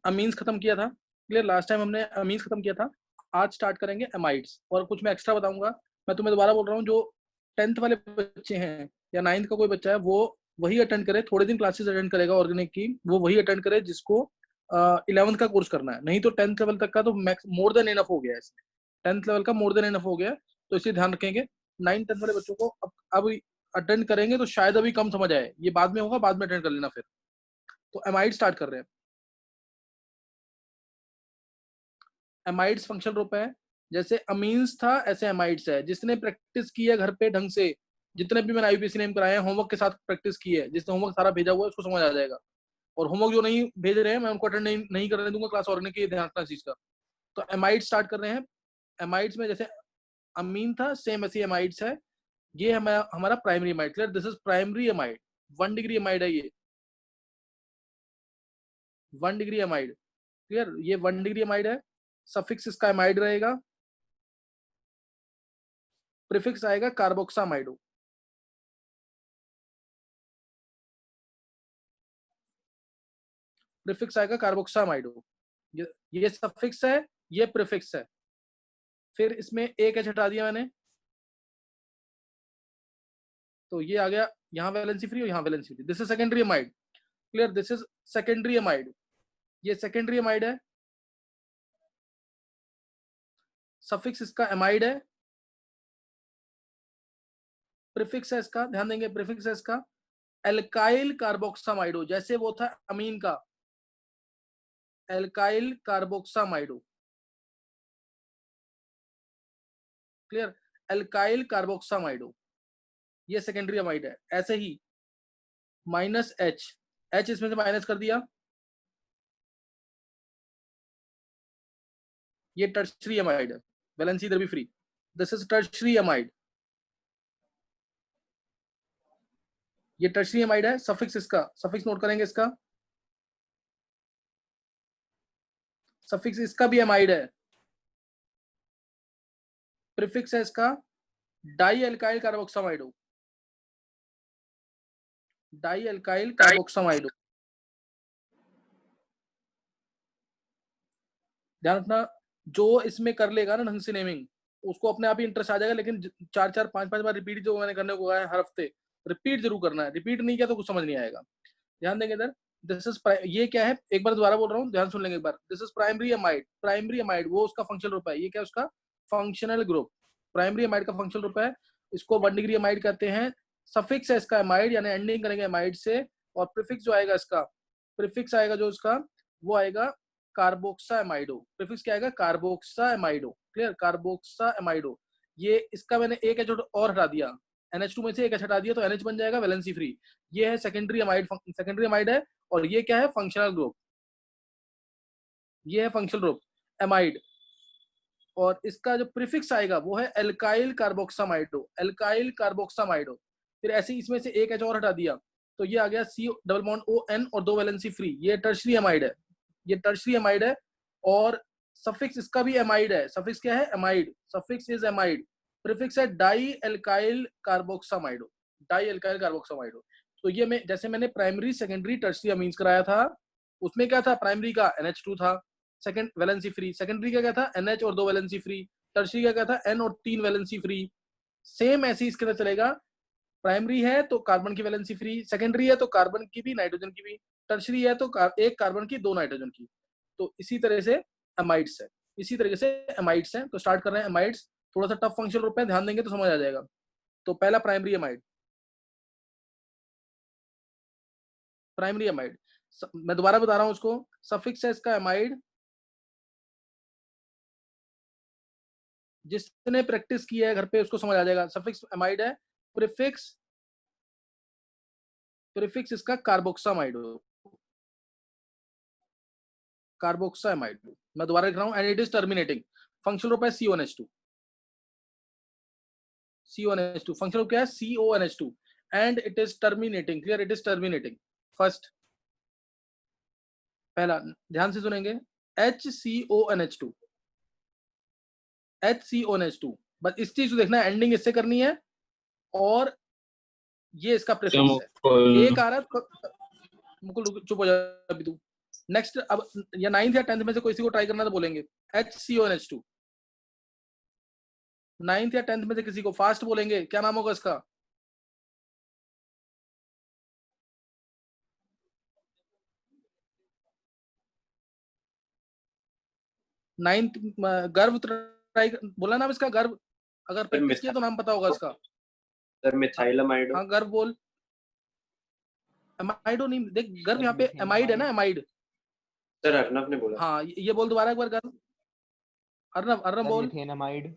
Amines खत्म किया था, क्लियर, लास्ट टाइम हमने अमीन्स खत्म किया था। आज स्टार्ट करेंगे एमाइड्स, और कुछ मैं एक्स्ट्रा बताऊंगा। मैं तुम्हें दोबारा बोल रहा हूँ, जो 10th वाले बच्चे हैं या 9th का कोई बच्चा है, वो वही अटेंड करे, थोड़े दिन क्लासेस अटेंड करेगा ऑर्गेनिक की, वो वही अटेंड करे जिसको 11th का कोर्स करना है। नहीं तो 10th लेवल तक का तो मैक्स मोर देन इनफ हो गया है, 10th लेवल का मोर देन इनफ हो गया, तो इसलिए ध्यान रखेंगे। 9th 10th वाले बच्चों को अब अटेंड करेंगे तो शायद अभी कम समझ आए, ये बाद में होगा, बाद में अटेंड कर लेना फिर। तो एमाइड स्टार्ट कर रहे हैं। एमाइड्स फंक्शनल ग्रुप है, जैसे अमीन्स था ऐसे एमाइड्स है। जिसने प्रैक्टिस की है घर पे ढंग से, जितने भी मैंने आईयूपीएसी नेम कराए हैं, होमवर्क के साथ प्रैक्टिस की है, जिसने होमवर्क सारा भेजा हुआ है उसको समझ आ जाएगा। और होमवर्क जो नहीं भेज रहे हैं, मैं उनको अटेंड नहीं करने दूंगा क्लास ऑर्गेनिक की, ध्यान रखना इस चीज का। तो एमाइड स्टार्ट कर रहे हैं। एमाइड्स में जैसे अमीन था, सेम ऐसी एमाइड्स है। ये हमारा primary amide, clear, this is primary amide, 1 degree amide है ये, 1 डिग्री एमाइड, क्लियर, ये 1 डिग्री एमाइड है। सफिक्स इसका एमाइड रहेगा, प्रीफिक्स आएगा कार्बोक्सामाइडो। प्रीफिक्स आएगा कार्बोक्सामाइडो। ये सफिक्स है, ये प्रीफिक्स है। फिर इसमें एक एच हटा दिया मैंने, तो ये आ गया यहाँ वैलेंसी फ्री और यहाँ valency free. This is secondary amide, clear, this is secondary amide, ये सेकेंडरी एमाइड है। सफिक्स इसका एमाइड है, प्रीफिक्स है इसका, ध्यान देंगे, प्रीफिक्स है इसका एल्काइल कार्बोक्सामाइडो, जैसे वो था अमीन का एल्काइल कार्बोक्सामाइडो, क्लियर, एल्काइल कार्बोक्सामाइडो, ये सेकेंडरी अमाइड है। ऐसे ही माइनस एच, एच इसमें से माइनस कर दिया, ये टर्शरी अमाइड है, वैलेंसी इधर भी free, this is tertiary amide, ये टर्शरी अमाइड है। सफिक्स इसका, सफिक्स नोट करेंगे इसका, सफिक्स इसका भी अमाइड है। प्रीफिक्स है इसका डाई एल्काइल कार्बोक्सामाइडो, डाई एल्काइल कार्बोक्सामाइडो। ध्यान रखना, जो इसमें कर लेगा ना ढंग से नेमिंग, उसको अपने आप ही इंटरेस्ट आ जाएगा। लेकिन 4-4 5-5 बार रिपीट जो मैंने करने को कहा है हर हफ्ते, रिपीट जरूर करना है, रिपीट नहीं किया तो कुछ समझ नहीं आएगा। ध्यान देंगे इधर, दिस इज, ये क्या है, एक बार दोबारा बोल रहा हूँ, ध्यान सुन लेंगे एक बार। This is primary amide, primary amide वो उसका फंक्शनल ग्रुप है, ये क्या है उसका फंक्शनल ग्रुप, प्राइमरी अमाइड का फंक्शनल ग्रुप है। इसको 1 डिग्री अमाइड कहते हैं। सफिक्स है इसका अमाइड, यानी एंडिंग करेंगे अमाइड से। और प्रीफिक्स जो आएगा इसका, प्रीफिक्स आएगा जो इसका, वो आएगा कार्बोक्सा एमाइडो। प्रीफिक्स क्या आएगा, कार्बोक्सा एमाइडो, क्लियर, कार्बोक्सा एमाइडो। ये इसका मैंने एक एच और हटा दिया, NH2 में से एक एच हटा दिया तो NH बन जाएगा, वैलेंसी फ्री। ये है सेकेंडरी अमाइड, सेकेंडरी अमाइड है। और ये क्या है, फंक्शनल ग्रुप, ये है फंक्शनल ग्रुप एमाइड। और इसका जो प्रीफिक्स आएगा वो है एल्काइल कार्बोक्सामाइडो, एल्काइल कार्बोक्सामाइडो। फिर ऐसे ही इसमें से एक एच और हटा दिया, तो ये आ गया C डबल बॉन्ड ON और 2 वैलेंसी फ्री, ये टर्शरी अमाइड है, ये टर्शरी अमाइड है। और सफिक्स इसका भी एमाइड है, सफिक्स क्या है, amide, suffix is amide. Prefix है डाई एल्काइल कार्बोक्सामाइडो, डाई एल्काइल कार्बोक्सामाइडो। तो ये मैं, जैसे मैंने प्राइमरी सेकेंडरी टर्शरी अमीन्स कराया था, उसमें क्या था, प्राइमरी का NH2 था, सेकंड वैलेंसी फ्री। सेकेंडरी का क्या था, NH और 2 वैलेंसी फ्री। टर्शरी का क्या था, N और 3 वैलेंसी फ्री। सेम ऐसे इसके अंदर चलेगा, प्राइमरी है तो कार्बन की वैलेंसी फ्री, सेकेंडरी है तो कार्बन की भी नाइट्रोजन की भी, टर्शरी है तो एक कार्बन की 2 नाइट्रोजन की। तो इसी तरह से एमाइड्स है, इसी तरीके से एमाइड्स है। तो स्टार्ट कर रहे हैं एमाइड्स, थोड़ा सा टफ फंक्शनल ग्रुप है, ध्यान देंगे तो समझ आ जाएगा। तो पहला प्राइमरी एमाइड, प्राइमरी एमाइड, मैं दोबारा बता रहा हूं उसको, सफिक्स है इसका एमाइड, जिसने प्रैक्टिस की है घर पे उसको समझ आ जाएगा, सफिक्स एमाइड है। प्रीफिक्स, प्रीफिक्स इसका कार्बोक्सामाइड, कार्बोक्सामाइड, मैं दोबारा लिख रहा हूं, and it is terminating. Functional group है CONH2, CONH2 फंक्शनल ग्रुप क्या है, CONH2, and it is terminating, clear, it is terminating. First, पहला ध्यान से सुनेंगे, HCONH2, HCONH2, बस इस चीज को देखना है, एंडिंग इससे करनी है। और ये इसका प्रीफिक्स है, एक आ रहा है, मुकुल चुप हो जा अभी तू, नेक्स्ट अब या 9th या 10th में से किसी को ट्राई करना तो बोलेंगे HCONH2। 9th या 10th में से किसी को फास्ट बोलेंगे, क्या नाम होगा इसका? 9th गर्व ट्राई बोला नाम इसका, गर्व। अगर प्रैक्टिस किया तो नाम पता होगा इसका। सर मिथाइलामाइड। हाँ गर्व बोल। एमाइडो नहीं, देख गर्व यहाँ पे एमाइड है ना, एमाइड। सर अर्नव ने बोला। हाँ ये बोल दोबारा एक बार गर्व। अर्नव, अर्नव बोल। मिथेनामाइड।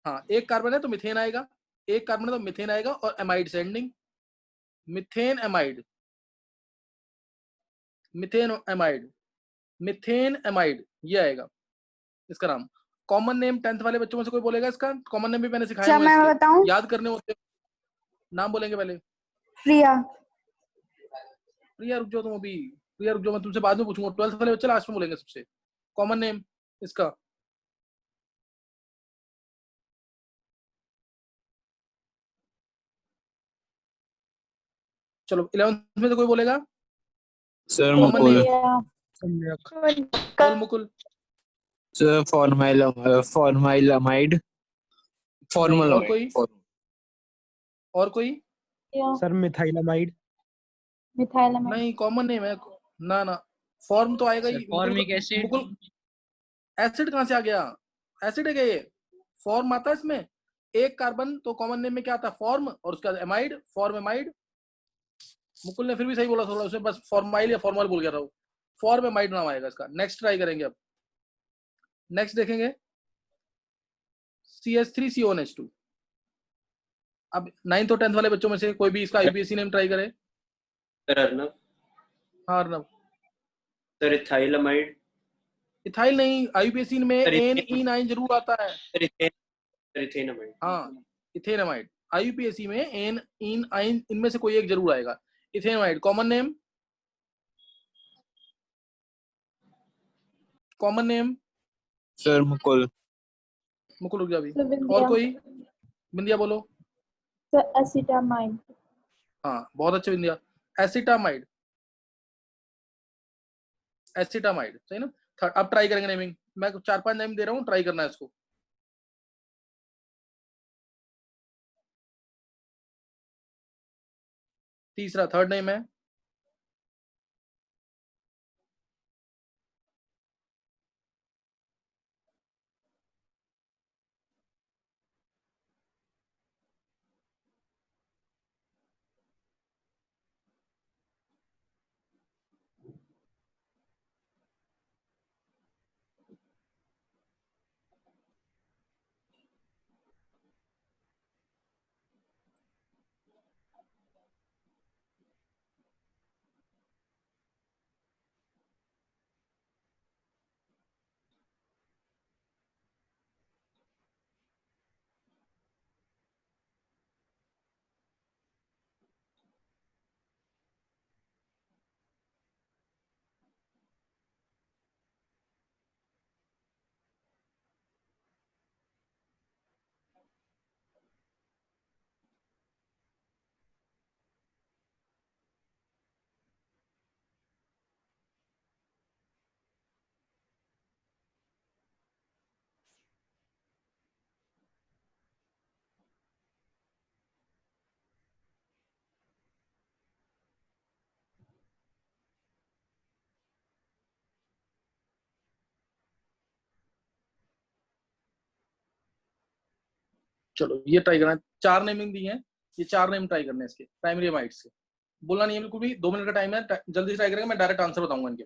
हाँ एक कार्बन है तो मिथेन आएगा, एक कार्बन है तो मिथेन आएगा, और एमाइड से ending. Methane amide, methane amide, methane amide, ये आएगा इसका नाम। कॉमन नेम 10th वाले बच्चों में से कोई बोलेगा इसका? कॉमन नेम भी मैंने सिखाया हुआ है मैं इसके, बताऊं? याद करने होते। नाम बोलेंगे पहले। प्रिया। प्रिया रुक जाओ तुम अभी, प्रिया रुक जाओ, मैं तुमसे बाद में पूछूंगा। 12th वाले बच्चे लास्ट में बोलेंगे सबसे। कॉमन नेम इसका चलो 11th में से कोई बोलेगा? Sir common Mukul. नेम बोल मुकुल। सर फॉर्माइलामाइड। और कोई? और कोई? सर मिथाइलामाइड। मिथाइलामाइड नहीं कॉमन नेम है ना, ना फॉर्म तो आएगा ही। Formic acid. मुकुल एसिड कहाँ से आ गया? एसिड है क्या ये? फॉर्म आता है इसमें, एक कार्बन तो कॉमन नेम में क्या आता है? फॉर्म, और उसका एमाइड, फॉर्म एमाइड। मुकुल ने फिर भी सही बोला थोड़ा, उसमें बस फॉर्माइल या फॉर्मल बोल गया था वो। फॉर्म एमाइड नाम आएगा इसका। नेक्स्ट ट्राई करेंगे अब। नेक्स्ट देखेंगे CH3CONH2। अब 9th और 10th वाले बच्चों में से कोई भी इसका IUPAC नेम ट्राई करे। सर अर्नव। हाँ अर्नव। सर इथाइलामाइड। इथाइल नहीं, IUPAC में NE9 जरूर आता है। Sir ethanamide. हाँ इथेनामाइड, IUPAC में NE9 इनमें से कोई एक जरूर आएगा। Ethanamide common name, common name. Sir Mukul. Mukul रुक जा अभी। और कोई? बिंदिया बोलो। Sir acetamide. हाँ बहुत अच्छे बिंदिया। एसिटामाइड, एसिटामाइड सही ना। अब ट्राई करेंगे नेमिंग। मैं 4-5 नेम दे रहा हूँ, ट्राई करना है इसको। तीसरा, थर्ड नेम है चलो ये ट्राई करना है। 4 नेमिंग दी है, ये 4 नेम ट्राई करने हैं इसके प्राइमरी एमाइड्स के। बोलना नहीं है बिल्कुल भी, 2 मिनट का टाइम है, जल्दी से ट्राई करेंगे, मैं डायरेक्ट आंसर बताऊंगा इनके।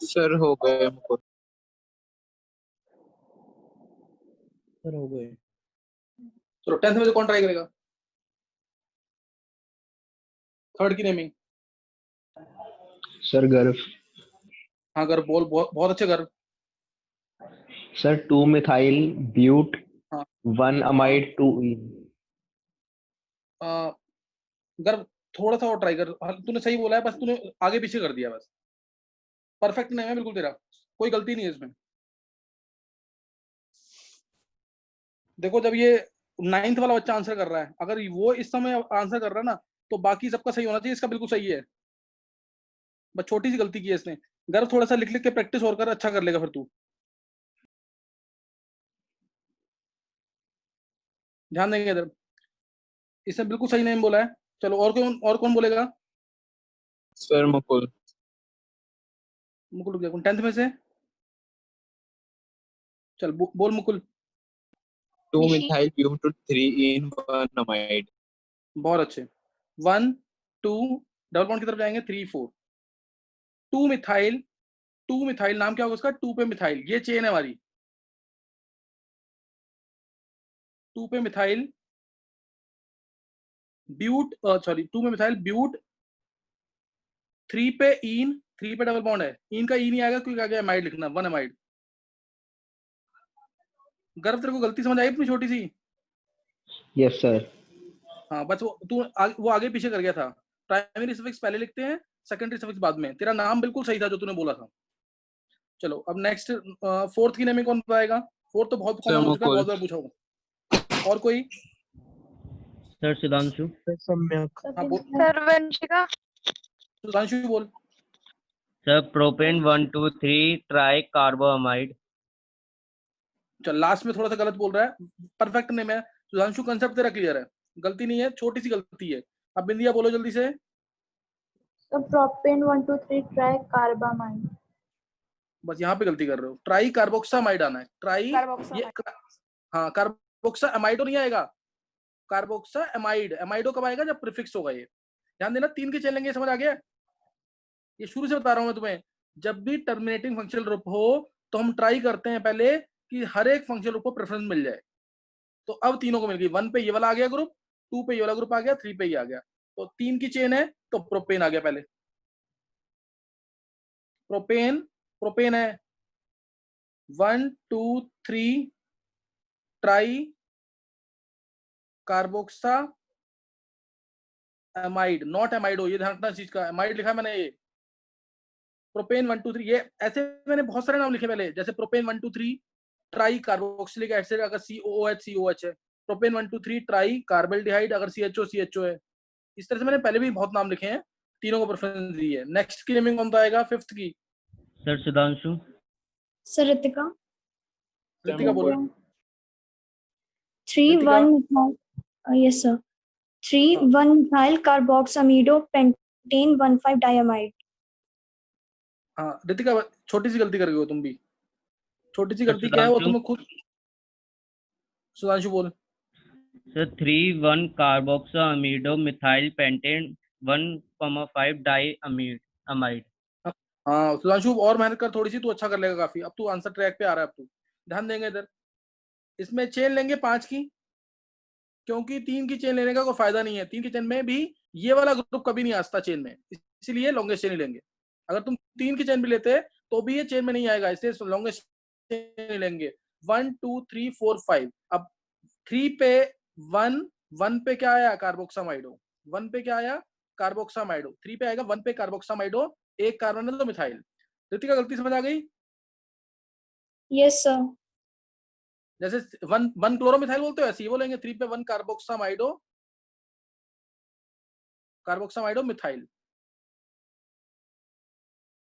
सर हो गए मुकुल। सर हो गए। चलो 10th में से कौन ट्राई करेगा? थर्ड की नेमिंग। सर गर्व। हाँ गर्व बोल, बहुत अच्छे गर्व। सर 2 मिथाइल ब्यूट हाँ 1 अमाइड 2 इन। गर्व थोड़ा सा और ट्राई कर। तूने सही बोला है, बस तूने आगे पीछे कर दिया बस। परफेक्ट नहीं है बिल्कुल तेरा, कोई गलती नहीं है इसमें। देखो जब ये 9th वाला बच्चा आंसर कर रहा है, अगर वो इस समय आंसर कर रहा है ना, तो बाकी सबका सही होना चाहिए, इसका बिल्कुल सही है। बस छोटी सी गलती की है इसने। गर्व थोड़ा सा लिख लिख के प्रैक्टिस और कर, अच्छा कर लेगा फिर तू। ध्यान देंगे इधर, इसने बिल्कुल सही नेम बोला है। चलो और कौन बोलेगा? सर मुकुल। मुकुल रुक जा, 10th में से चल बोल Mukul. 2 methyl but 3 in 1 amide. बहुत अच्छे। 1 2 डबल बॉन्ड की तरफ जाएंगे, 3 4 2 मिथाइल। 2 मिथाइल नाम क्या होगा उसका? 2 पे मिथाइल, ये चेन है हमारी। 2 पे मिथाइल ब्यूट, सॉरी 2 में मिथाइल ब्यूट, 3 पे इन, 3 पे डबल बॉन्ड है, इन का ई नहीं आएगा क्योंकि आगे अमाइड लिखना, 1 अमाइड। गर्व तेरे को गलती समझ आई अपनी छोटी सी? Yes sir. हाँ बस वो आगे पीछे कर गया था। प्राइमरी सफिक्स पहले लिखते हैं, सेकेंडरी सफिक्स बाद में। तेरा नाम बिल्कुल सही था जो तूने बोला था। चलो अब नेक्स्ट, फोर्थ की नेमिंग कौन बताएगा? फोर्थ तो बहुत कॉमन हो चुका है, बहुत बार पूछा होगा। और कोई? सर सुधांशु। सर सम्यक। हाँ बोल सर वंशिका। सुधांशु बोल। Sir propane 1 2 3 tri carboxamide. चल लास्ट में थोड़ा सा गलत बोल रहा है, परफेक्ट नेम है। सुधांशु कंसेप्ट तेरा क्लियर है, गलती नहीं है, छोटी सी गलती है। अब बिंदिया बोलो जल्दी से। Sir propane 1 2 3 try carbamide. बस यहाँ पे गलती कर रहे हो, ट्राई कार्बोक्सामाइड आना है। ट्राई ये हाँ, कार्बोक्सा अमाइडो नहीं आएगा, कार्बोक्सा एमाइड। एमाइडो कब आएगा? जब प्रीफिक्स होगा। ये ध्यान देना, 3 के चेन लेंगे, समझ आ गया? ये शुरू से बता रहा हूं मैं तुम्हें, जब भी टर्मिनेटिंग फंक्शनल ग्रुप हो तो हम ट्राई करते हैं पहले कि हर एक फंक्शनल ग्रुप को प्रेफरेंस मिल जाए। तो अब तीनों को मिल गई। 1 पे ये वाला आ गया ग्रुप, 2 पे ये वाला ग्रुप आ गया, 3 पे ये आ गया। तो 3 की चेन है तो प्रोपेन आ गया पहले। प्रोपेन प्रोपेन है 1 2 3 ट्राई कार्बोक्सा एमाइड, नॉट एमाइडो। ये ध्यान रखना चीज का, एमाइड लिखा मैंने। ये प्रोपेन 1 2 3, ये ऐसे मैंने बहुत सारे नाम लिखे पहले, जैसे प्रोपेन 1 2 3 ट्राई कार्बोक्सिलिक एसिड अगर COOH है, प्रोपेन 1 2 3 ट्राई कार्बल्डिहाइड अगर CHO है। इस तरह से मैंने पहले भी बहुत नाम लिखे हैं, तीनों को प्रेफरेंस दी है। नेक्स्ट की नेमिंग कौन आएगा? 5th की। सर सुधांशु। सर रितिका। रितिका बोलो। 3 1 यस सर 3 1 मिथाइल कार्बोक्सामिडो पेंटेन 1 5 डायमाइड। हाँ रितिका, छोटी सी गलती कर गए हो तुम भी। छोटी सी गलती क्या है वो तुम्हें खुद। सुधांशु बोल। Sir 3 1 carboxamido methyl pentane 1,5 diamide. हाँ सुधांशु और मेहनत कर थोड़ी सी, तू अच्छा कर लेगा काफी। अब तू आंसर ट्रैक पे आ रहा है। अब तू ध्यान देंगे इधर, इसमें चेन लेंगे 5 की, क्योंकि 3 की चेन लेने का कोई फायदा नहीं है। 3 की चेन में भी ये वाला ग्रुप कभी नहीं आता चेन में, इसीलिए लॉन्गेस्ट चेन ही लेंगे। अगर तुम 3 की चेन भी लेते तो भी ये चेन में नहीं आएगा, इसलिए लॉन्गेस्ट चेन लेंगे। 1 2 3 4 5। अब 3 पे 1 पे क्या आया? कार्बोक्सामाइडो। 1 पे क्या आया? कार्बोक्सामाइडो। 3 पे आएगा 1 पे कार्बोक्सामाइडो, एक कार्बन है तो मिथाइल। रितिका गलती समझ आ गई? Yes sir. जैसे 1 क्लोरोमिथाइल बोलते हो ऐसे ही बोलेंगे। 3 पे 1 कार्बोक्सामाइडो मिथाइल।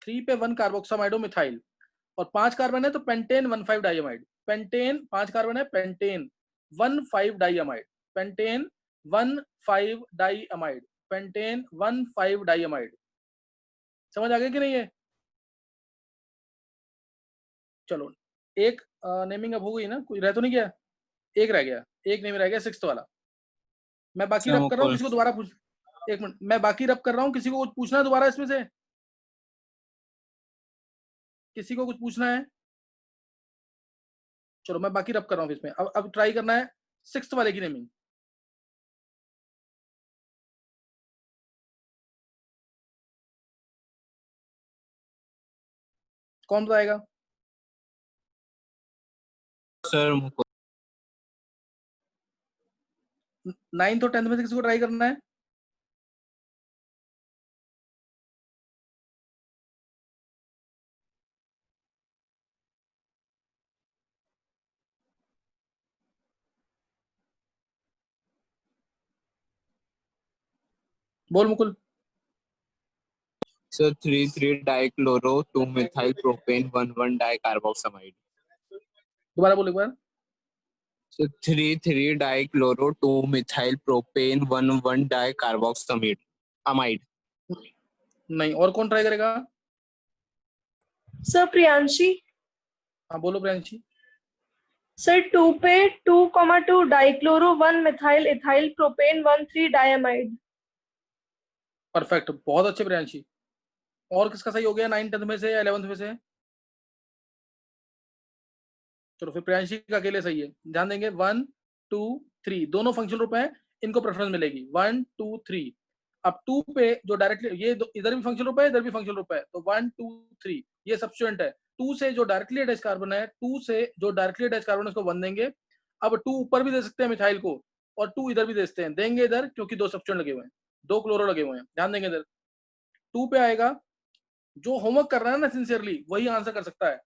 3 पे 1 कार्बोक्सामाइडो मिथाइल, और 5 कार्बन है तो पेंटेन 1 5 डाइअमाइड। पेंटेन 5 कार्बन है, पेंटेन 1 5 डाइअमाइड। पेंटेन 1 5 डाइअमाइड। पेंटेन 1 5 डाइअमाइड। समझ आ गया कि नहीं है? चलो एक नेमिंग अब हो गई ना, कोई रह तो नहीं गया? एक रह गया, एक नेमिंग रह गया 6th वाला। मैं बाकी रब कर रहा हूँ, किसी को दोबारा पूछ, एक मिनट, मैं बाकी रब कर रहा हूँ, किसी को कुछ पूछना है दोबारा इसमें से? किसी को कुछ पूछना है? चलो मैं बाकी रब कर रहा हूँ इसमें। अब ट्राई करना है 6th वाले की नेमिंग। कौन बताएगा? सर मुकुल। 9th और 10th में से किसी को ट्राई करना है? बोल Mukul. Sir 3,3-dichloro 2-methyl-propane 1,1-dicarboxamide. दोबारा बोल एक बार। So 3,3-dichloro 2-methyl-propane 1,1-dicarboxamide. Amide. नहीं, और कौन ट्राई करेगा? सर प्रियांशी। हाँ बोलो प्रियांशी। सर 2 पे 2,2 dichloro 1 methyl ethyl propane 1,3 diamide. Perfect, बहुत अच्छे प्रियांशी। और किसका सही हो गया 9th 10th में से या 11th में से? चलो फिर प्रियांशी का अकेले सही है। ध्यान देंगे 1 2 3 दोनों फंक्शनल ग्रुप है, इनको प्रेफरेंस मिलेगी 1 2 3। अब 2 पे जो डायरेक्टली ये इधर भी फंक्शनल ग्रुप है, इधर भी फंक्शनल ग्रुप है, तो 1 2 3 ये सब्स्टिट्यूएंट है। 2 से जो डायरेक्टली अटैच कार्बन है, 2 से जो डायरेक्टली अटैच कार्बन है उसको 1 देंगे। अब 2 ऊपर भी दे सकते हैं मिथाइल को, और 2 इधर भी दे सकते हैं, देंगे इधर क्योंकि 2 सब्स्टिट्यूएंट लगे हुए हैं, 2 क्लोरो लगे हुए हैं। ध्यान देंगे इधर 2 पे आएगा। जो होमवर्क कर रहा है ना सिंसियरली वही आंसर कर सकता है,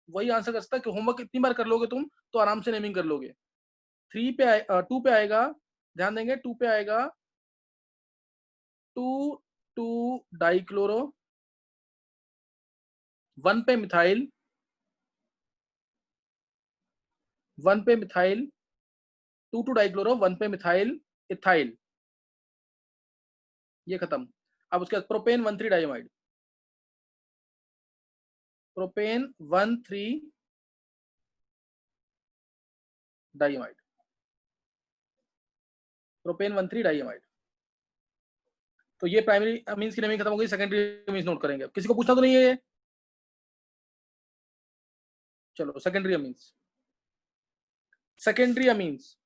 वही आंसर कर सकता है कि होमवर्क इतनी बार कर लोगे तुम तो आराम से नेमिंग कर लोगे। 3 पे 2 पे आएगा। ध्यान देंगे 2 पे आएगा 2 2 डाइक्लोरो 1 पे मिथाइल 1 पे मिथाइल 2 2 डाइक्लोरो 1 पे मिथाइल इथाइल, ये खत्म। अब उसके बाद प्रोपेन 1 3 डाइमाइड, प्रोपेन 1 3 डाइमाइड, प्रोपेन 1 3 डाइमाइड। तो ये प्राइमरी अमीन्स की नेमिंग खत्म हो गई। सेकेंडरी अमीन्स नोट करेंगे। किसी को पूछना तो नहीं है ये? चलो secondary amines, secondary amines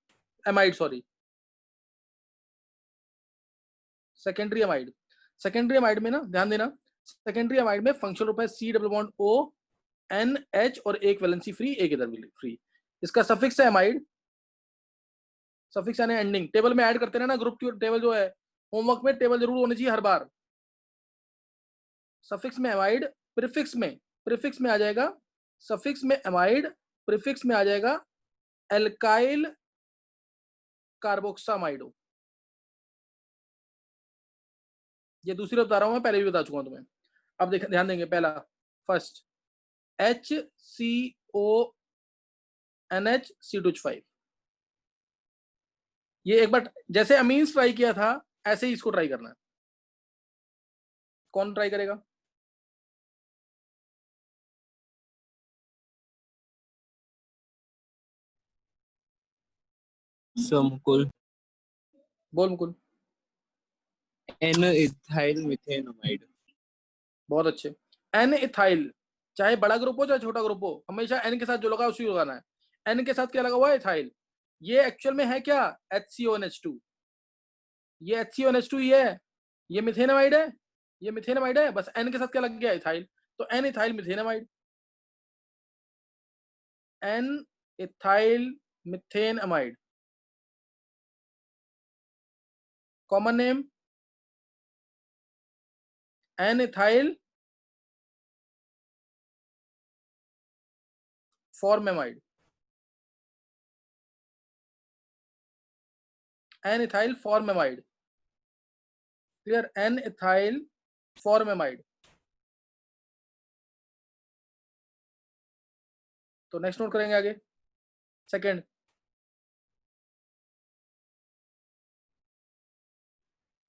amide, sorry secondary amide. Secondary amide में ना ध्यान देना, सेकेंडरी अमाइड में फंक्शनल ग्रुप है C double bond O N H और एक वैलेंसी फ्री, एक इधर भी फ्री। इसका सफिक्स है अमाइड, सफिक्स यानी एंडिंग। टेबल में ऐड करते रहना, ग्रुप की टेबल जो है होमवर्क में टेबल जरूर होनी चाहिए हर बार। सफिक्स में अमाइड, प्रीफिक्स में आ जाएगा, सफिक्स में अमाइड, प्रीफिक्स में आ जाएगा एल्काइल कार्बोक्सामाइडो। ये दूसरी बता रहा हूं मैं, पहले भी बता चुका हूं तुम्हें। अब देख ध्यान देंगे, पहला फर्स्ट HCONH C2H5। ये एक बार जैसे अमीन्स ट्राई किया था ऐसे ही इसको ट्राई करना है। कौन ट्राई करेगा? सर मुकुल। बोल मुकुल। N-ethyl methanamide. बहुत अच्छे। एन इथाइल, चाहे बड़ा ग्रुप हो चाहे छोटा ग्रुप हो, हमेशा एन के साथ जो लगा उसी को लगाना है। एन के साथ क्या लगा हुआ है? इथाइल। ये एक्चुअल में है क्या? HCONH2। ये HCONH2 ही है, ये मिथेनामाइड है, ये मिथेनामाइड है, बस एन के साथ क्या लग गया? इथाइल। तो N ethyl methanamide, N ethyl methanamide. Common name N ethyl formamide, N ethyl formamide. Clear? N ethyl formamide. तो नेक्स्ट नोट करेंगे आगे। Second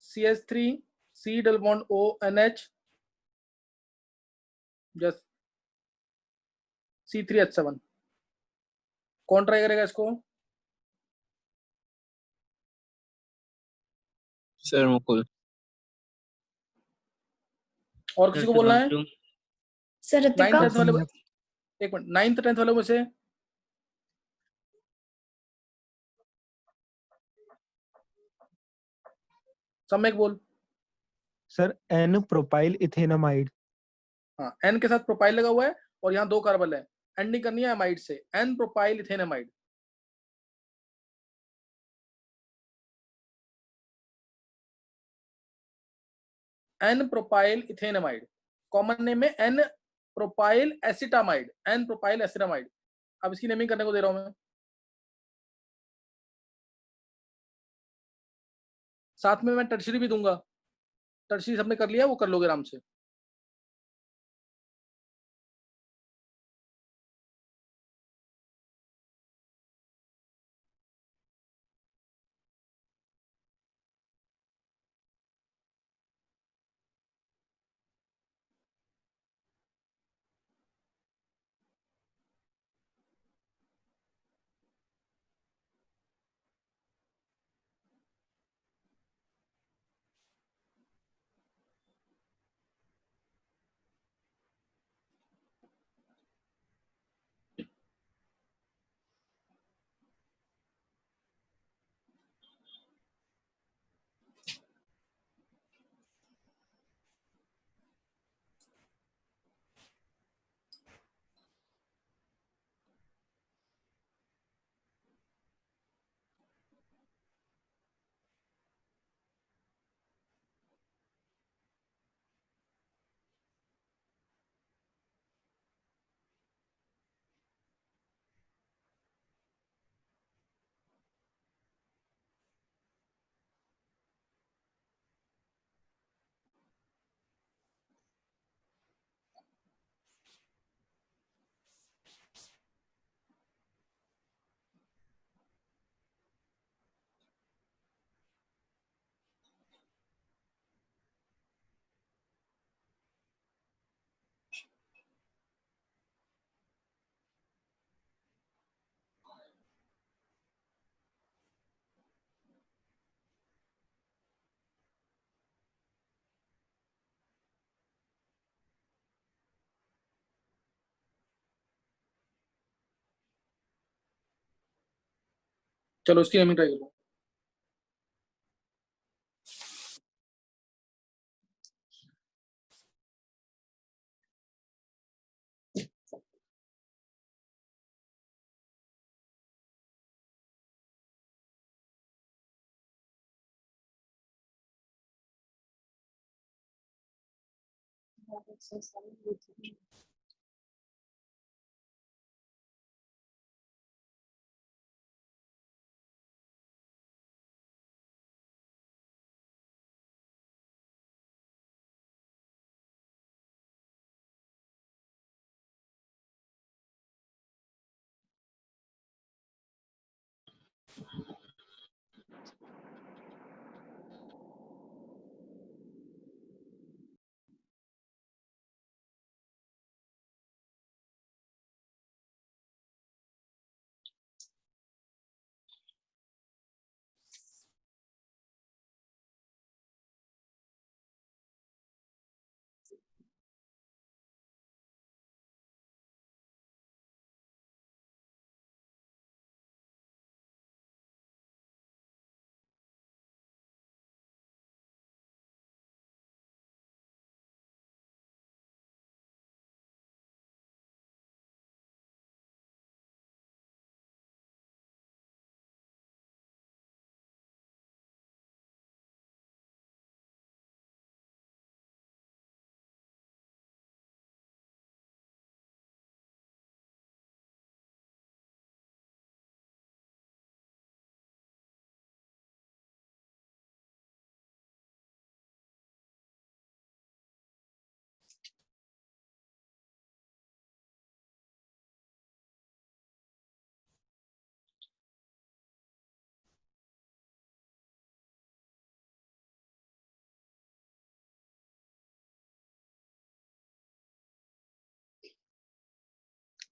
CH3 C double bond ONH just C3H7। कौन ट्राई करेगा इसको? सर मुकुल। और किसी को बोलना है? सर नाइन्थ ऋतिका, टेंथ वाले, एक मिनट, 9th 10th वालों में से सम्यक बोल। Sir N propyl ethanamide. हाँ, एन के साथ प्रोपाइल लगा हुआ है और यहाँ 2 कार्बन है, एंडिंग करनी है अमाइड से, N propyl ethanamide. N propyl ethanamide, common name में N propyl acetamide, N propyl acetamide. अब इसकी नेमिंग करने को दे रहा हूं मैं। साथ में मैं टर्शरी भी दूंगा, टर्शरी सबने कर लिया, वो कर लोगे आराम से। चलो इसकी नेमिंग ट्राई करो।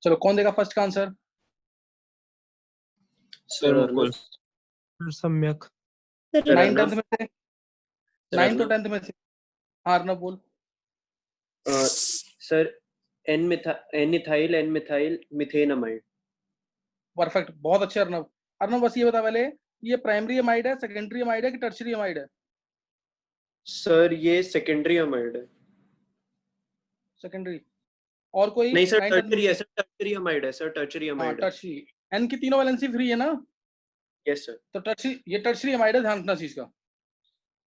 चलो कौन देगा फर्स्ट का answer? Sir Mukul. Sir Samyak. Sir 9th Arnav. 10th में से, सर 9th और अर्नव। 10th में से। हाँ अर्नव बोल। Sir N methyl methanamide. Perfect, बहुत अच्छे अर्नव। अर्नव बस ये बता पहले, ये प्राइमरी अमाइड है, सेकेंडरी अमाइड है कि टर्शियरी अमाइड है? सर ये सेकेंडरी अमाइड है। सेकेंडरी। और कोई? नहीं सर, 9 टर्शियरी है सर, टर्शियरी अमाइड है सर, टर्शियरी हाँ अमाइड है। टर्शियरी। एन की तीनों वैलेंसी फ्री है ना? Yes sir. तो टर्शियरी, ये टर्शियरी अमाइड है, ध्यान रखना चीज का।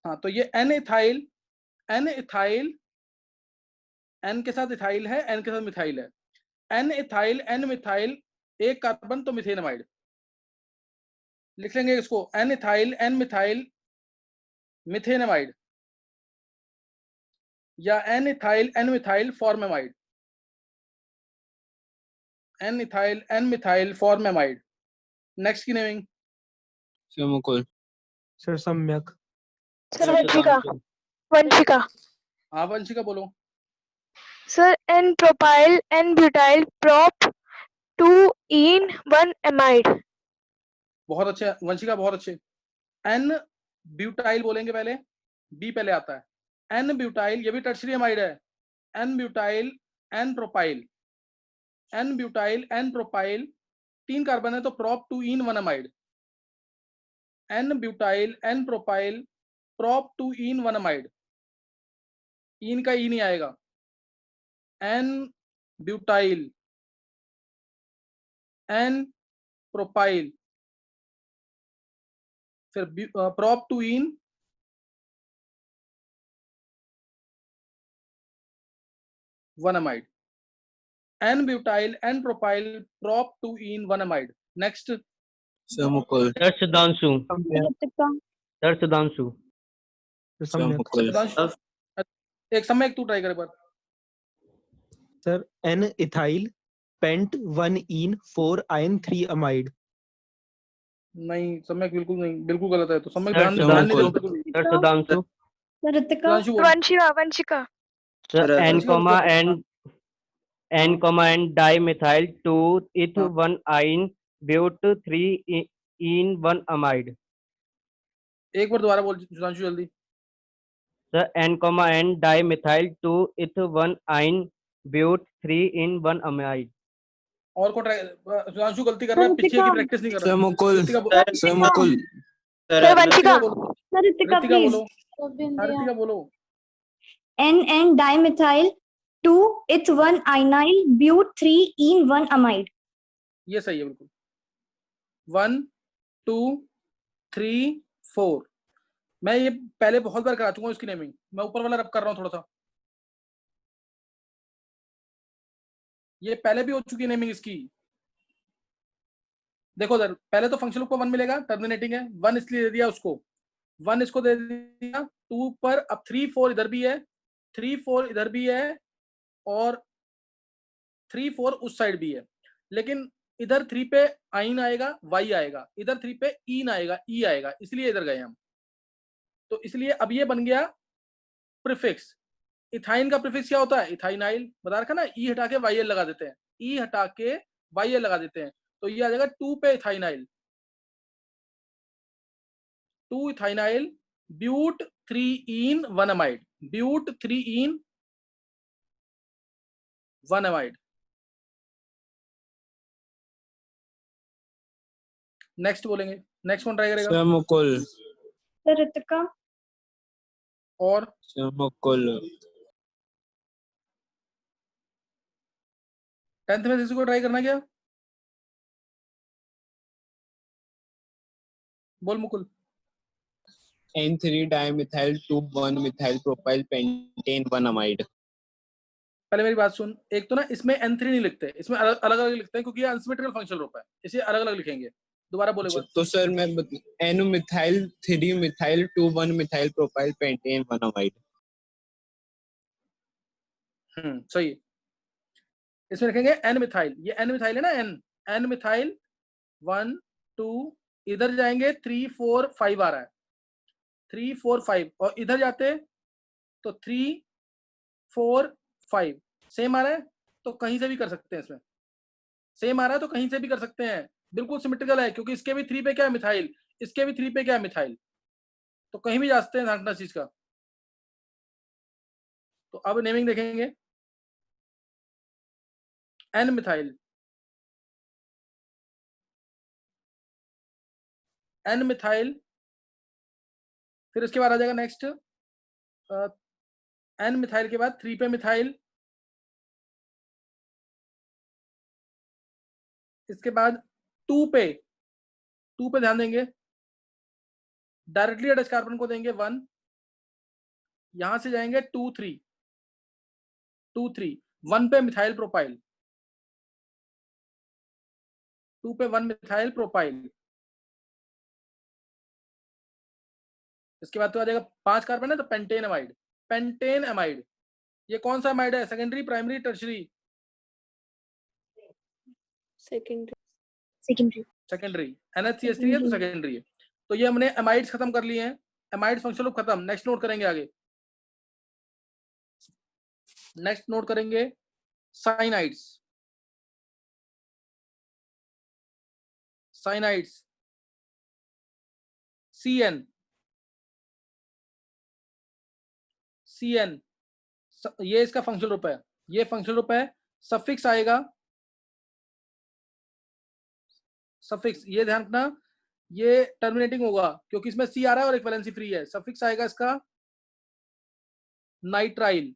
हाँ तो ये N ethyl, N ethyl, N के साथ इथाइल है, एन के साथ मिथाइल है। एन इथाइल एन मिथाइल, एक कार्बन तो मिथेनमाइड। लिख लेंगे इसको, N ethyl N methyl methanamide, या N ethyl N methyl formamide. N ethyl N methyl formamide. Next की naming? Sir Mukul. Sir Samyak. Sir Vanshika. Vanshika. हाँ वंशिका बोलो। Sir N propyl N butyl prop 2 इन 1 amide. बहुत अच्छे वंशिका, बहुत अच्छे। एन ब्यूटाइल बोलेंगे पहले, बी पहले आता है। एन ब्यूटाइल, ये भी टर्शियरी अमाइड है। N butyl N propyl, N butyl N propyl, 3 carbon है तो प्रोप 2 इन 1 amide. N butyl N propyl prop 2 इन 1 अमाइड। इन का ई नहीं आएगा। एन ब्यूटाइल एन प्रोपाइल, फिर प्रोप 2 इन 1 amide. N butyl N propyl prop 2 इन 1 amide. Next? Sir Mukul. Sir Sudhanshu. Ritika. Sir Sudhanshu. Sir sir Samyak. Mukul. एक समय एक तू ट्राई करे पर। सर एन इथाइल पेंट 1 इन 4 आयन 3 अमाइड। नहीं सम्यक, बिल्कुल नहीं, बिल्कुल गलत है। तो सम्यक सर ध्यान ध्यान नहीं सुधांशु। दो बिल्कुल भी। सर सुधांशु। रितिका। सुधांशु बोल। Vanshika. Vanshika. Sir sir N Vanshika comma बोल। N dimethyl 2 eth हाँ 1 ine but 3 in 1 amide. एक बार दोबारा बोल सुधांशु जल्दी। Sir N dimethyl 2 eth 1 ine but 3 in 1 amide. और को ट्राई। सुधांशु गलती कर रहा है, पीछे की प्रैक्टिस नहीं कर सर रहा। Mukul. Ritika sir Mukul. Sir sir Arnav. Vanshika. Ritika बोलो। Sir Ritika Ritika please. बोलो। हाँ ऋतिका बोलो। N dimethyl 2 eth 1 inyl but 3 in 1 amide. ये सही है बिल्कुल। 1 2 3 4। मैं ये पहले बहुत बार करा चुका हूँ इसकी नेमिंग। मैं ऊपर वाला रब कर रहा हूँ थोड़ा सा। ये पहले भी हो चुकी है नेमिंग इसकी। देखो इधर, पहले तो फंक्शन को 1 मिलेगा, टर्मिनेटिंग है। 1 इसलिए दे दिया उसको, 1 इसको दे दिया 2 पर। अब 3 4 इधर भी है, 3 4 इधर भी है, और 3 4 उस साइड भी है। लेकिन इधर 3 पे आइन आएगा, वाई आएगा, इधर 3 पे इन आएगा, ई आएगा, इसलिए इधर गए हम। तो इसलिए अब ये बन गया प्रीफिक्स। इथाइन का प्रीफिक्स क्या होता है? इथाइनाइल। बता रखा ना, ई हटा के वाई एल लगा देते हैं, ई हटा के वाई एल लगा देते हैं, तो ये आ जाएगा 2 पे ethynyl, 2 ethynyl but 3 in 1 amide, but 3 in 1 amide. Next बोलेंगे। नेक्स्ट कौन ट्राई करेगा? सर मुकुल। सर रितिका। और सर मुकुल। 10th में किसी को ट्राई करना क्या? बोल Mukul. N3 dimethyl 2 1 methyl propyl pentane 1 amide. पहले मेरी बात सुन। एक तो ना इसमें N3 नहीं लिखते, इसमें अलग अलग लिखते हैं, क्योंकि ये अनसिमेट्रिकल फंक्शनल ग्रुप है, इसे अलग अलग लिखेंगे। दोबारा बोले बस। तो सर मैं N methyl 3 methyl 2 1 methyl propyl pentane 1 amide. सही है। इसमें लिखेंगे N मिथाइल, ये N मिथाइल है ना, N मिथाइल 1 2, इधर जाएंगे 3 4 5 आ रहा है, 3 4 5, और इधर जाते तो 3 4 5 सेम आ रहा है, तो कहीं से भी कर सकते हैं। इसमें सेम आ रहा है तो कहीं से भी कर सकते हैं, बिल्कुल सिमेट्रिकल है, क्योंकि इसके भी 3 पे क्या है? मिथाइल। इसके भी 3 पे क्या है? मिथाइल। तो कहीं भी जा सकते हैं, ध्यान चीज का। तो अब नेमिंग देखेंगे। एन मिथाइल, एन मिथाइल, फिर इसके बाद आ जाएगा नेक्स्ट एन मिथाइल के बाद 3 पे मिथाइल, इसके बाद 2 पे ध्यान देंगे, डायरेक्टली अटैच कार्बन को देंगे 1, यहां से जाएंगे 2 3, 1 पे मिथाइल प्रोपाइल, 2 पे 1 मिथाइल प्रोपाइल, इसके बाद तो आ जाएगा 5 कार्बन है तो पेंटेन अमाइड, पेंटेन अमाइड, ये कौन सा अमाइड है, secondary, primary, tertiary? Secondary. Secondary, NH3 है तो सेकेंडरी है। तो ये हमने अमाइड्स खत्म कर लिए हैं, अमाइड्स फंक्शनल ग्रुप खत्म। नेक्स्ट नोट करेंगे आगे, नेक्स्ट नोट करेंगे साइनाइड्स, साइनाइड्स CN, ये इसका फंक्शनल ग्रुप है, ये फंक्शनल ग्रुप है। सफिक्स आएगा, सफिक्स ये ध्यान रखना, ये टर्मिनेटिंग होगा क्योंकि इसमें C आ रहा है और एक वैलेंसी फ्री है। सफिक्स आएगा इसका नाइट्राइल,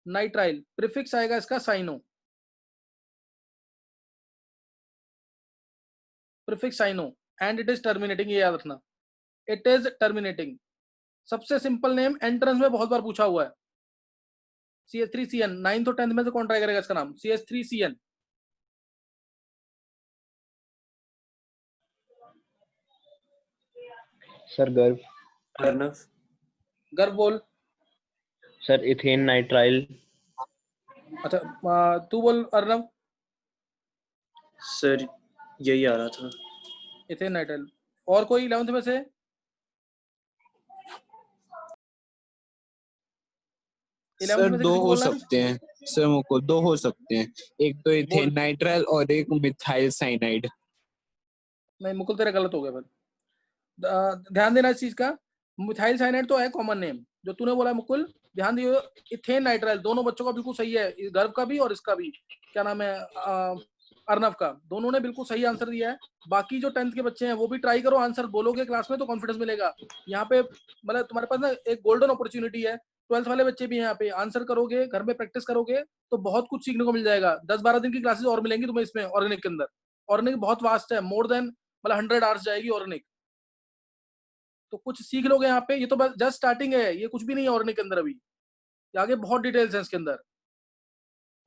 नाइट्राइल, प्रीफिक्स आएगा इसका cyano, prefix cyano, and it is terminating, ये याद रखना, इट इज टर्मिनेटिंग। सबसे सिंपल नेम, एंट्रेंस में बहुत बार पूछा हुआ है, CH3CN, 9th और 10th में से कौन ट्राई करेगा इसका नाम, CH3CN। सर गर्व। अर्नव। गर्व बोल। Sir ethane nitrile. अच्छा तू बोल अर्नव। सर यही आ रहा था, इथेन नाइट्राइल। और कोई 11th में से? सर दो हो सकते हैं सर, मुझको दो हो सकते हैं, एक तो इथेन नाइट्राइल और एक मिथाइल साइनाइड। नहीं मुकुल तेरा गलत हो गया फिर, ध्यान देना इस चीज का, मिथाइल साइनाइड तो है कॉमन नेम, जो तूने बोला मुकुल ध्यान दियो। इथेन नाइट्राइल दोनों बच्चों का बिल्कुल सही है, गर्व का भी और इसका भी, क्या नाम है अर्नव का, दोनों ने बिल्कुल सही आंसर दिया है। बाकी जो 10th के बच्चे हैं वो भी ट्राई करो, आंसर बोलोगे क्लास में तो कॉन्फिडेंस मिलेगा। यहाँ पे मतलब तुम्हारे पास ना एक गोल्डन अपॉर्चुनिटी है, 12th वाले बच्चे भी यहाँ पे आंसर करोगे, घर में प्रैक्टिस करोगे तो बहुत कुछ सीखने को मिल जाएगा। 10-12 दिन की क्लासेस और मिलेंगी तुम्हें इसमें, ऑर्गेनिक के अंदर। ऑर्गेनिक बहुत वास्ट है, मोर देन मतलब 100 आवर्स जाएगी ऑर्गेनिक, तो कुछ सीख लोगे यहाँ पे। ये तो बस जस्ट स्टार्टिंग है, ये कुछ भी नहीं है ऑर्गेनिक के अंदर अभी, आगे बहुत डिटेल्स हैं इसके अंदर।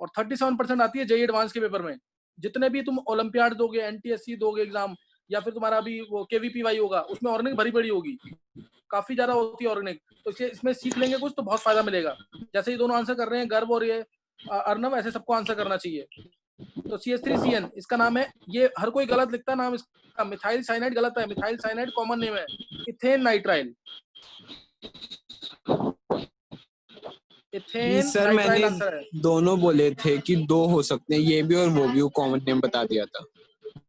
और 37% आती है JEE एडवांस के पेपर में। जितने भी तुम ओलंपियाड दोगे, NTSC दोगे एग्जाम, या फिर तुम्हारा अभी वो KVPY होगा, उसमें ऑर्गेनिक भरी पड़ी होगी, काफी ज्यादा होती है ऑर्गेनिक। तो इसमें सीख लेंगे कुछ तो बहुत फायदा मिलेगा। जैसे ये दोनों आंसर कर रहे हैं, गर्व और ये अर्नव, ऐसे सबको आंसर करना चाहिए। तो CH3CN इसका नाम है, ये हर कोई गलत लिखता है नाम इसका, मिथाइल साइनाइड गलत है, मिथाइल साइनाइड कॉमन नेम है, ethane nitrile, ethane sir nitrile मैंने आंसर है। दोनों बोले थे कि दो हो सकते हैं, ये भी और वो भी, कॉमन नेम बता दिया था।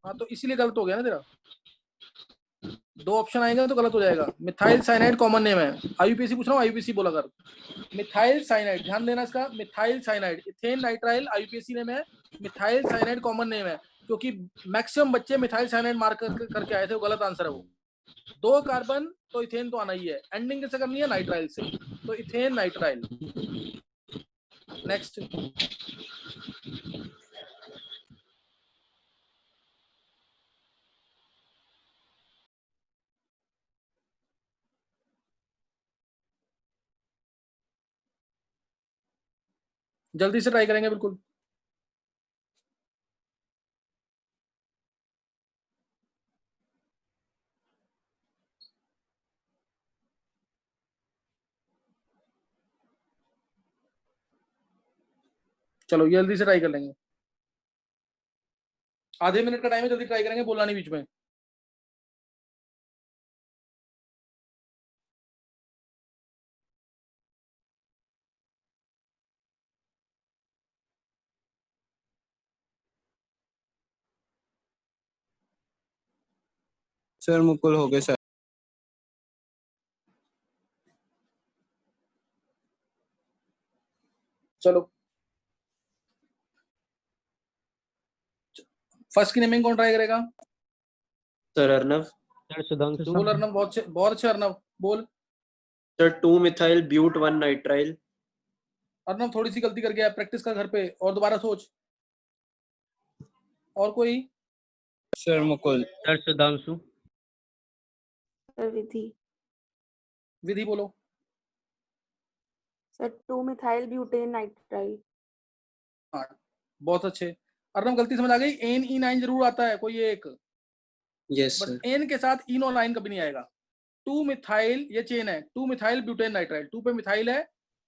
हाँ तो इसीलिए गलत हो गया ना तेरा, दो ऑप्शन आएंगे तो गलत हो जाएगा। मिथाइल साइनाइड कॉमन नेम है, IUPAC पूछ रहा हूँ, IUPAC बोला कर, मिथाइल साइनाइड ध्यान देना इसका, methyl cyanide, ethane nitrile IUPAC name है, मिथाइल साइनाइड कॉमन नेम है, क्योंकि मैक्सिमम बच्चे मिथाइल साइनाइड मार्क करके आए थे, वो गलत आंसर है वो। 2 कार्बन तो इथेन तो आना ही है, एंडिंग कैसे करनी है, नाइट्राइल से, तो इथेन नाइट्राइल। नेक्स्ट जल्दी से ट्राई करेंगे बिल्कुल। चलो जल्दी से ट्राई कर लेंगे, आधे मिनट का टाइम है, जल्दी ट्राई करेंगे, बोलना नहीं बीच में। सर मुकुल हो गए सर। चलो फर्स्ट की नेमिंग कौन ट्राई करेगा? सर अर्नव। सर सुधांशु। बोल अर्नव, बहुत अच्छे अर्नव, बोल। Sir 2 methyl but 1 nitrile. Arnav थोड़ी सी गलती कर गया, प्रैक्टिस कर घर पे और दोबारा सोच। और कोई? Sir Mukul. Sir Sudhanshu. Sir Vidhi. Vidhi बोलो। Sir 2 methyl butane nitrile. हाँ, बहुत अच्छे। अर्नव गलती समझ आ गई, NE9 जरूर आता है कोई एक, यस बट सर। एन के साथ इन और नाइन कभी नहीं आएगा। 2 मिथाइल, ये चेन है, 2 मिथाइल ब्यूटेन नाइट्राइल, 2 पे मिथाइल है,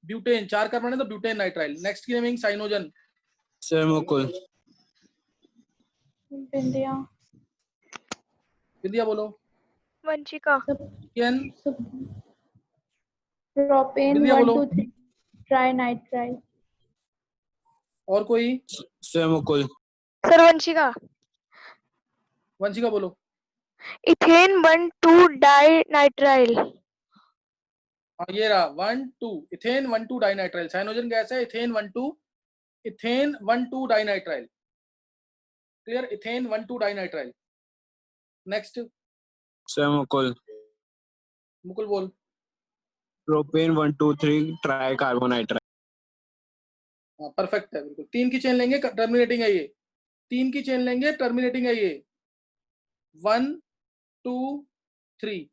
ब्यूटेन 4 कार्बन है तो ब्यूटेन नाइट्राइल। नेक्स्ट की नेमिंग साइनोजन। सर मुकुल। बिंदिया। विद्या बोलो। वंशिका। एन। प्रोपेन विद्या 1 बोलो। 2 3 ट्राई नाइट्राइल। और कोई? सर मुकुल। सर वंशिका। वंशिका बोलो। Ethane 1 2 di nitrile. हाँ ये रहा 1 2 इथेन 1 2 डाइनाइट्राइल। साइनोजन गैस है ethane 1 2, ethane 1 2 dinitrile. Clear? Ethane 1 2 dinitrile. Next. Sir Mukul. Mukul बोल। Propane 1 2 3 tri carbonitrile. हाँ परफेक्ट है, बिल्कुल। 3 की चेन लेंगे, टर्मिनेटिंग है ये। 3 की चेन लेंगे, टर्मिनेटिंग है ये। 1 2 3,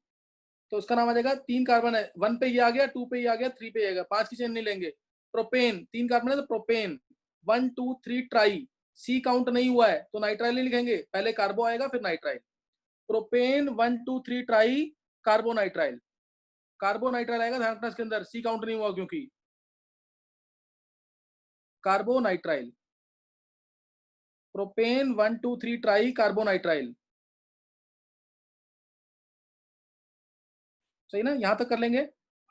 तो उसका नाम आ जाएगा, 3 कार्बन है, 1 पे ये आ गया, 2 पे ये आ गया, 3 पे ये आ गया। 5 की चेन नहीं लेंगे। प्रोपेन 3 कार्बन है तो प्रोपेन 1 2 3 ट्राई। सी काउंट नहीं हुआ है तो नाइट्राइल नहीं लिखेंगे, पहले कार्बो आएगा फिर nitrile. Propane 1 2 3 tri carbonitrile. Carbonitrile आएगा, ध्यान रखना इसके अंदर सी काउंट नहीं हुआ क्योंकि। Carbonitrile, propane 1 2 3 tri carbonitrile. सही ना? यहां तक कर लेंगे।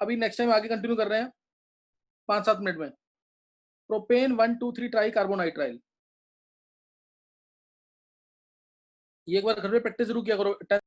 अभी नेक्स्ट टाइम आगे कंटिन्यू कर रहे हैं 5-7 मिनट में। Propane 1 2 3 tri carbonitrile. ये एक बार घर पे प्रैक्टिस जरूर किया करो।